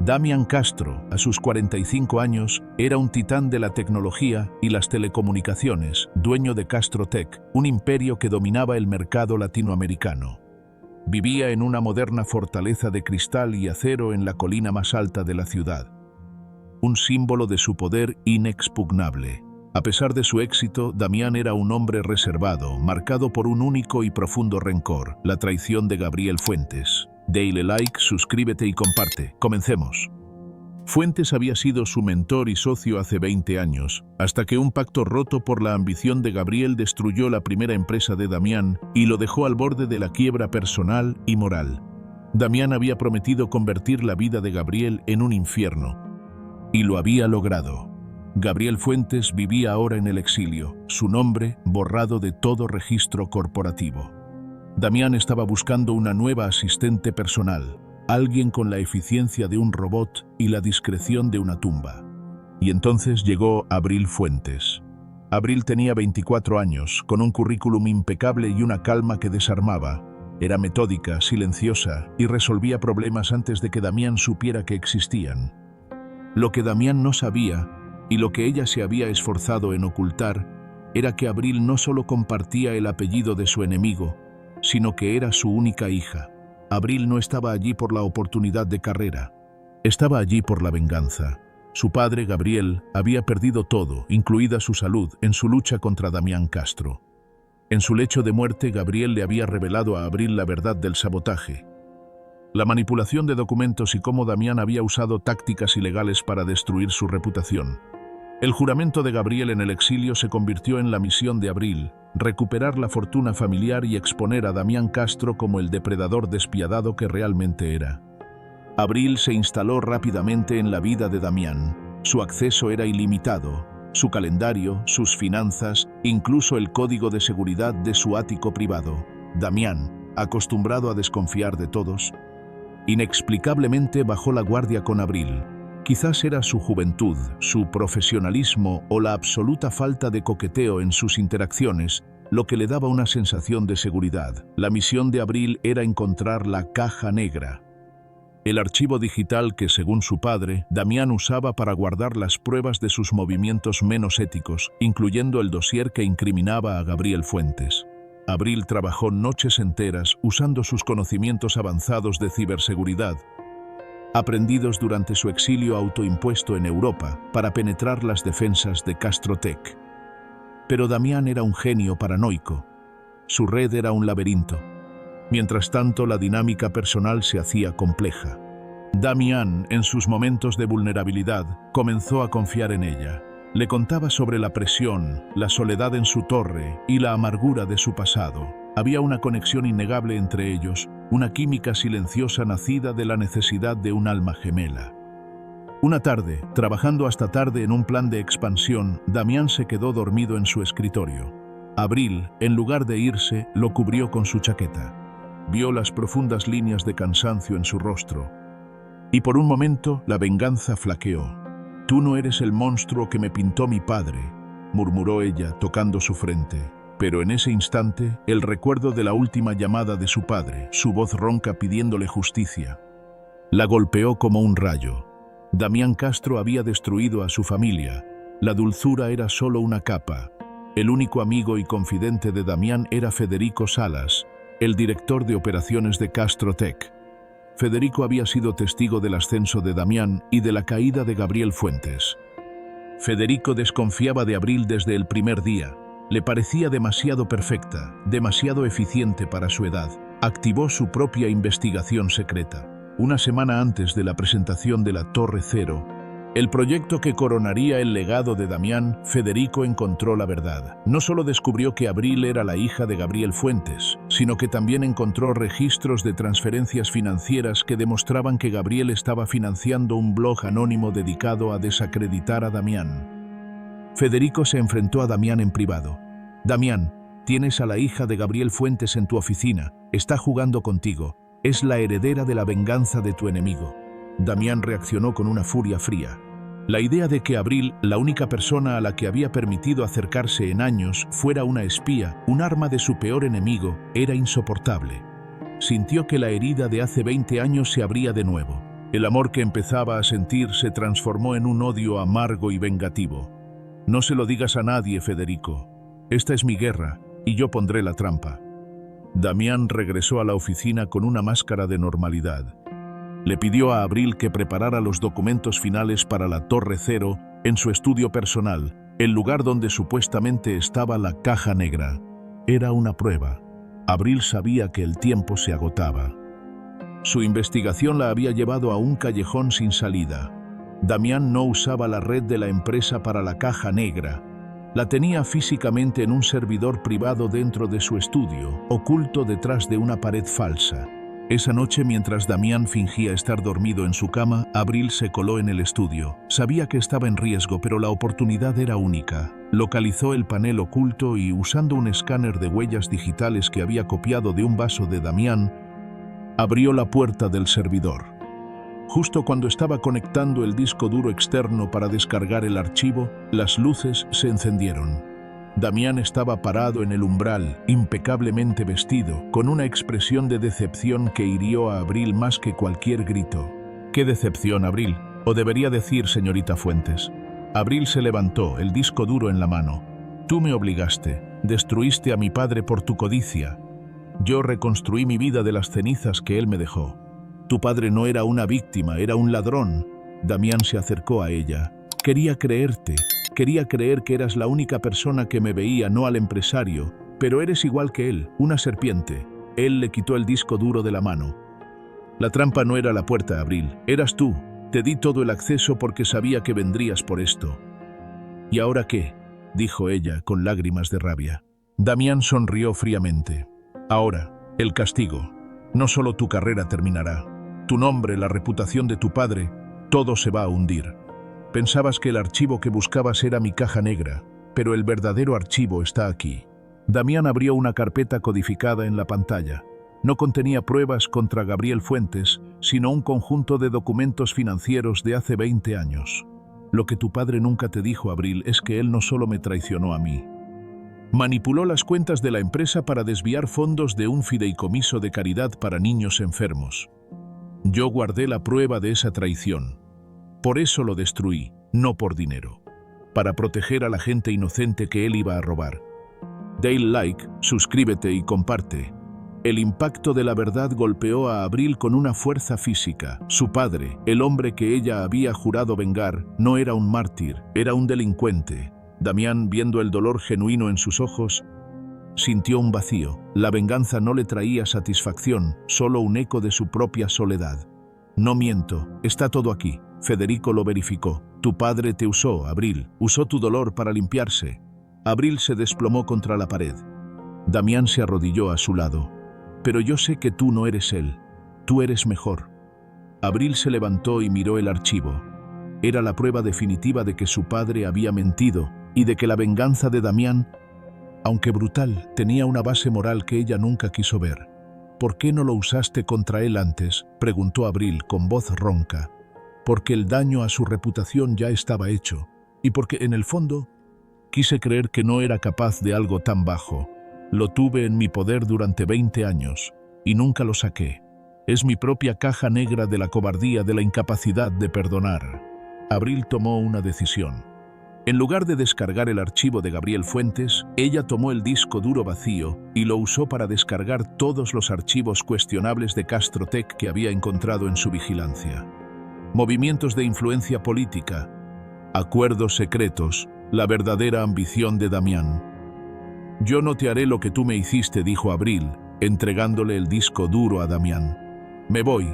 Damián Castro, a sus 45 años, era un titán de la tecnología y las telecomunicaciones, dueño de Castro Tech, un imperio que dominaba el mercado latinoamericano. Vivía en una moderna fortaleza de cristal y acero en la colina más alta de la ciudad, un símbolo de su poder inexpugnable. A pesar de su éxito, Damián era un hombre reservado, marcado por un único y profundo rencor: la traición de Gabriel Fuentes. Dale like, suscríbete y comparte. Comencemos. Fuentes había sido su mentor y socio hace 20 años, hasta que un pacto roto por la ambición de Gabriel destruyó la primera empresa de Damián y lo dejó al borde de la quiebra personal y moral. Damián había prometido convertir la vida de Gabriel en un infierno, y lo había logrado. Gabriel Fuentes vivía ahora en el exilio, su nombre borrado de todo registro corporativo. Damián estaba buscando una nueva asistente personal, alguien con la eficiencia de un robot y la discreción de una tumba. Y entonces llegó Abril Fuentes. Abril tenía 24 años, con un currículum impecable y una calma que desarmaba. Era metódica, silenciosa y resolvía problemas antes de que Damián supiera que existían. Lo que Damián no sabía, y lo que ella se había esforzado en ocultar, era que Abril no solo compartía el apellido de su enemigo, sino que era su única hija. Abril no estaba allí por la oportunidad de carrera, estaba allí por la venganza. Su padre, Gabriel, había perdido todo, incluida su salud, en su lucha contra Damián Castro. En su lecho de muerte, Gabriel le había revelado a Abril la verdad del sabotaje, la manipulación de documentos y cómo Damián había usado tácticas ilegales para destruir su reputación. El juramento de Gabriel en el exilio se convirtió en la misión de Abril: recuperar la fortuna familiar y exponer a Damián Castro como el depredador despiadado que realmente era. Abril se instaló rápidamente en la vida de Damián. Su acceso era ilimitado, su calendario, sus finanzas, incluso el código de seguridad de su ático privado. Damián, acostumbrado a desconfiar de todos, inexplicablemente bajó la guardia con Abril. Quizás era su juventud, su profesionalismo o la absoluta falta de coqueteo en sus interacciones lo que le daba una sensación de seguridad. La misión de Abril era encontrar la caja negra, el archivo digital que, según su padre, Damián usaba para guardar las pruebas de sus movimientos menos éticos, incluyendo el dossier que incriminaba a Gabriel Fuentes. Abril trabajó noches enteras usando sus conocimientos avanzados de ciberseguridad, aprendidos durante su exilio autoimpuesto en Europa, para penetrar las defensas de Castro Tech. Pero Damián era un genio paranoico. Su red era un laberinto. Mientras tanto, la dinámica personal se hacía compleja. Damián, en sus momentos de vulnerabilidad, comenzó a confiar en ella. Le contaba sobre la presión, la soledad en su torre y la amargura de su pasado. Había una conexión innegable entre ellos, una química silenciosa nacida de la necesidad de un alma gemela. Una tarde, trabajando hasta tarde en un plan de expansión, Damián se quedó dormido en su escritorio. Abril, en lugar de irse, lo cubrió con su chaqueta. Vio las profundas líneas de cansancio en su rostro. Y por un momento, la venganza flaqueó. «Tú no eres el monstruo que me pintó mi padre», murmuró ella, tocando su frente. Pero en ese instante, el recuerdo de la última llamada de su padre, su voz ronca pidiéndole justicia, la golpeó como un rayo. Damián Castro había destruido a su familia. La dulzura era solo una capa. El único amigo y confidente de Damián era Federico Salas, el director de operaciones de Castro Tech. Federico había sido testigo del ascenso de Damián y de la caída de Gabriel Fuentes. Federico desconfiaba de Abril desde el primer día. Le parecía demasiado perfecta, demasiado eficiente para su edad. Activó su propia investigación secreta. Una semana antes de la presentación de la Torre Cero, el proyecto que coronaría el legado de Damián, Federico encontró la verdad. No solo descubrió que Abril era la hija de Gabriel Fuentes, sino que también encontró registros de transferencias financieras que demostraban que Gabriel estaba financiando un blog anónimo dedicado a desacreditar a Damián. Federico se enfrentó a Damián en privado. «Damián, tienes a la hija de Gabriel Fuentes en tu oficina. Está jugando contigo. Es la heredera de la venganza de tu enemigo». Damián reaccionó con una furia fría. La idea de que Abril, la única persona a la que había permitido acercarse en años, fuera una espía, un arma de su peor enemigo, era insoportable. Sintió que la herida de hace 20 años se abría de nuevo. El amor que empezaba a sentir se transformó en un odio amargo y vengativo. No se lo digas a nadie, Federico. Esta es mi guerra, y yo pondré la trampa. Damián regresó a la oficina con una máscara de normalidad. Le pidió a Abril que preparara los documentos finales para la Torre Cero en su estudio personal, el lugar donde supuestamente estaba la caja negra. Era una prueba. Abril sabía que el tiempo se agotaba. Su investigación la había llevado a un callejón sin salida. Damián no usaba la red de la empresa para la caja negra. La tenía físicamente en un servidor privado dentro de su estudio, oculto detrás de una pared falsa. Esa noche, mientras Damián fingía estar dormido en su cama, Abril se coló en el estudio. Sabía que estaba en riesgo, pero la oportunidad era única. Localizó el panel oculto y, usando un escáner de huellas digitales que había copiado de un vaso de Damián, abrió la puerta del servidor. Justo cuando estaba conectando el disco duro externo para descargar el archivo, las luces se encendieron. Damián estaba parado en el umbral, impecablemente vestido, con una expresión de decepción que hirió a Abril más que cualquier grito. ¿Qué decepción, Abril? O debería decir, señorita Fuentes. Abril se levantó, el disco duro en la mano. Tú me obligaste, destruiste a mi padre por tu codicia. Yo reconstruí mi vida de las cenizas que él me dejó. Tu padre no era una víctima, era un ladrón. Damián se acercó a ella. Quería creerte. Quería creer que eras la única persona que me veía, no al empresario, pero eres igual que él, una serpiente. Él le quitó el disco duro de la mano. La trampa no era la puerta, Abril, eras tú. Te di todo el acceso porque sabía que vendrías por esto. ¿Y ahora qué?, dijo ella con lágrimas de rabia. Damián sonrió fríamente. Ahora, el castigo. No solo tu carrera terminará. Tu nombre, la reputación de tu padre, todo se va a hundir. Pensabas que el archivo que buscabas era mi caja negra, pero el verdadero archivo está aquí. Damián abrió una carpeta codificada en la pantalla. No contenía pruebas contra Gabriel Fuentes, sino un conjunto de documentos financieros de hace 20 años. Lo que tu padre nunca te dijo, Abril, es que él no solo me traicionó a mí. Manipuló las cuentas de la empresa para desviar fondos de un fideicomiso de caridad para niños enfermos. Yo guardé la prueba de esa traición. Por eso lo destruí, no por dinero. Para proteger a la gente inocente que él iba a robar. Dale like, suscríbete y comparte. El impacto de la verdad golpeó a Abril con una fuerza física. Su padre, el hombre que ella había jurado vengar, no era un mártir, era un delincuente. Damián, viendo el dolor genuino en sus ojos, sintió un vacío. La venganza no le traía satisfacción, solo un eco de su propia soledad. No miento, está todo aquí. Federico lo verificó. Tu padre te usó, Abril. Usó tu dolor para limpiarse. Abril se desplomó contra la pared. Damián se arrodilló a su lado. Pero yo sé que tú no eres él. Tú eres mejor. Abril se levantó y miró el archivo. Era la prueba definitiva de que su padre había mentido y de que la venganza de Damián, aunque brutal, tenía una base moral que ella nunca quiso ver. ¿Por qué no lo usaste contra él antes?, preguntó Abril con voz ronca. Porque el daño a su reputación ya estaba hecho, y porque, en el fondo, quise creer que no era capaz de algo tan bajo. Lo tuve en mi poder durante 20 años, y nunca lo saqué. Es mi propia caja negra de la cobardía, de la incapacidad de perdonar. Abril tomó una decisión. En lugar de descargar el archivo de Gabriel Fuentes, ella tomó el disco duro vacío y lo usó para descargar todos los archivos cuestionables de Castrotec que había encontrado en su vigilancia. Movimientos de influencia política, acuerdos secretos, la verdadera ambición de Damián. Yo no te haré lo que tú me hiciste, dijo Abril, entregándole el disco duro a Damián. Me voy,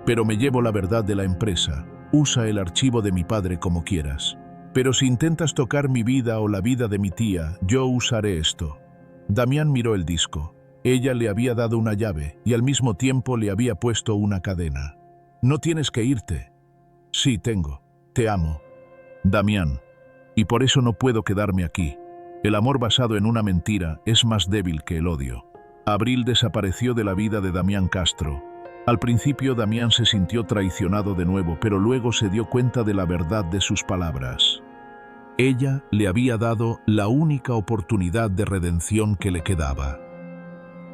pero me llevo la verdad de la empresa. Usa el archivo de mi padre como quieras. Pero si intentas tocar mi vida o la vida de mi tía, yo usaré esto. Damián miró el disco. Ella le había dado una llave y al mismo tiempo le había puesto una cadena. No tienes que irte. Sí, tengo. Te amo. Damián. Y por eso no puedo quedarme aquí. El amor basado en una mentira es más débil que el odio. Abril desapareció de la vida de Damián Castro. Al principio Damián se sintió traicionado de nuevo, pero luego se dio cuenta de la verdad de sus palabras. Ella le había dado la única oportunidad de redención que le quedaba.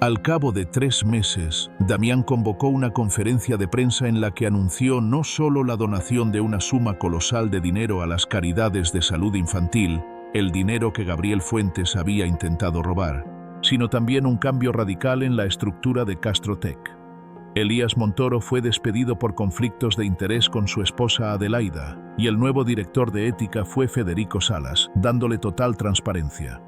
Al cabo de 3 meses, Damián convocó una conferencia de prensa en la que anunció no solo la donación de una suma colosal de dinero a las caridades de salud infantil, el dinero que Gabriel Fuentes había intentado robar, sino también un cambio radical en la estructura de Castrotec. Elías Montoro fue despedido por conflictos de interés con su esposa Adelaida, y el nuevo director de ética fue Federico Salas, dándole total transparencia.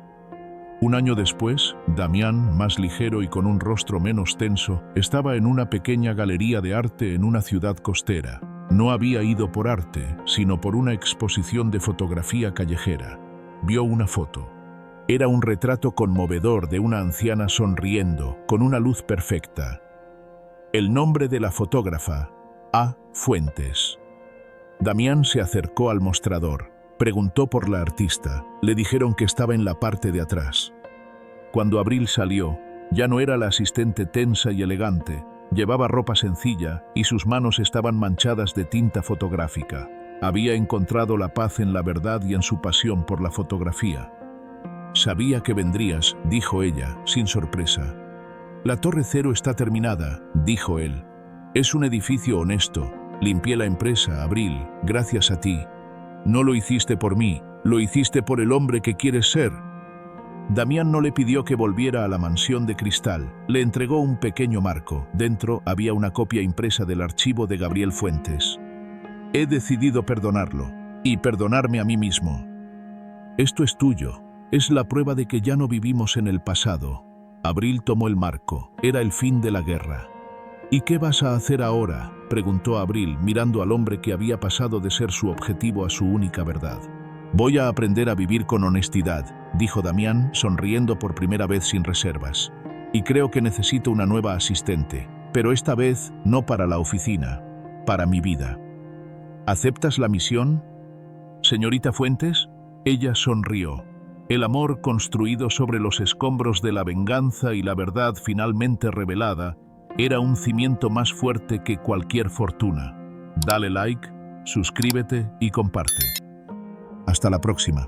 Un año después, Damián, más ligero y con un rostro menos tenso, estaba en una pequeña galería de arte en una ciudad costera. No había ido por arte, sino por una exposición de fotografía callejera. Vio una foto. Era un retrato conmovedor de una anciana sonriendo, con una luz perfecta. El nombre de la fotógrafa, A. Fuentes. Damián se acercó al mostrador. Preguntó por la artista. Le dijeron que estaba en la parte de atrás. Cuando Abril salió, ya no era la asistente tensa y elegante. Llevaba ropa sencilla y sus manos estaban manchadas de tinta fotográfica. Había encontrado la paz en la verdad y en su pasión por la fotografía. «Sabía que vendrías», dijo ella, sin sorpresa. «La Torre Cero está terminada», dijo él. «Es un edificio honesto. Limpié la empresa, Abril, gracias a ti. No lo hiciste por mí, lo hiciste por el hombre que quieres ser». Damián no le pidió que volviera a la mansión de cristal. Le entregó un pequeño marco. Dentro había una copia impresa del archivo de Gabriel Fuentes. «He decidido perdonarlo, y perdonarme a mí mismo. Esto es tuyo. Es la prueba de que ya no vivimos en el pasado». Abril tomó el marco. Era el fin de la guerra. «¿Y qué vas a hacer ahora?», preguntó Abril, mirando al hombre que había pasado de ser su objetivo a su única verdad. «Voy a aprender a vivir con honestidad», dijo Damián, sonriendo por primera vez sin reservas. «Y creo que necesito una nueva asistente, pero esta vez no para la oficina, para mi vida». «¿Aceptas la misión, señorita Fuentes?». Ella sonrió. El amor construido sobre los escombros de la venganza y la verdad finalmente revelada era un cimiento más fuerte que cualquier fortuna. Dale like, suscríbete y comparte. Hasta la próxima.